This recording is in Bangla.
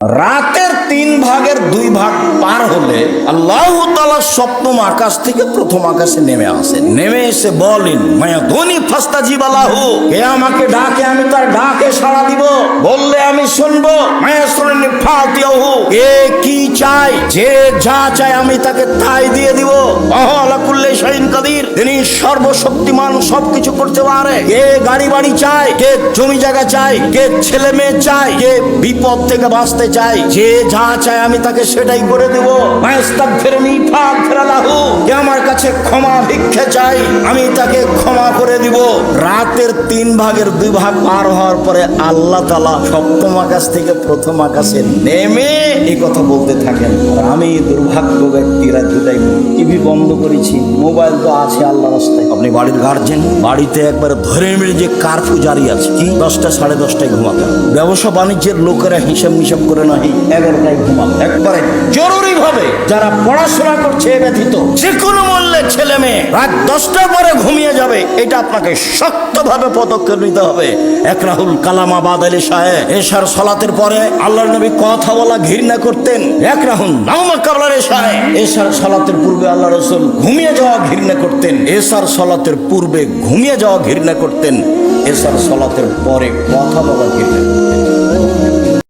রাতের 3 ভাগের 2 ভাগ পার হলে আল্লাহ তাআলা সপ্তম আকাশ থেকে প্রথম আকাশে নেমে আসেন। নেমে এসে বলেন, মায়াদুনি ফাস্তাজিব লাহু, কে আমাকে ডাকে আমি তার ডাকে সাড়া দিব, বললে আমি শুনবো। মায়াসুনি ফাতিয়াহু, কে কি চায়, যে যা চায় আমি তাকে তাই দিয়ে দিব। আলা কুল্লি শাইইন কাদির, তিনি সর্বশক্তিমান, সবকিছু করতে পারে। কে গাড়ি বাড়ি চায়, কে জমি জায়গা চায়, কে ছেলে মেয়ে চায়, কে বিপদ থেকে বাঁচতে চাই, যে যা চায় আমি তাকে সেটাই করে দেব। মায়াস্তাগফিরনি ফাগফির লাহু, কে আমার কাছে ক্ষমা ভিক্ষা চাই আমি তাকে ক্ষমা করে দিব। রাতের 3 ভাগের 2 ভাগ পার হওয়ার পরে আল্লাহ তাআলা সপ্তম আকাশ থেকে প্রথম আকাশে নেমে এই কথা বলতে থাকেন। আর আমি দুর্ভাগ্য ব্যক্তি, রাত 2টায় টিভি বন্ধ করেছি, মোবাইল তো আছে আল্লাহর রাস্তায়। আপনি বাড়ির গার্জেন, বাড়িতে একবার ধরে মেরে যে কারফিউ জারি আছে, কি 10টা 10:30টায় ঘুমাতে। ব্যবসা বাণিজ্যের লোকেরা হিসাব করে না, 11টায় ঘুমাবে একবারে জরুরি ভাবে। যারা পড়াশোনা করছে ব্যতীত যে কোনো মূল্যে ছেলে মেয়ে রাত 10টার পরে ঘুমিয়ে যাবে, এটা আপনাকে শক্তভাবে পদক্ষেপ নিতে হবে। একরাহুল কালামা বাদালি সাহেব, এশার সালাতের পরে আল্লাহর নবী কথা বলা ঘৃণা করতেন। একরাহুল নাওমা কাবলার এশায়, এশার সালাতের পূর্বে আল্লাহ রাসূল ঘুমিয়ে যাওয়া ঘৃণা করতেন। এশার সালাতের পূর্বে ঘুমিয়ে যাওয়া ঘৃণা করতেন, এশার সালাতের পরে কথা বলা ঘৃণা করতেন।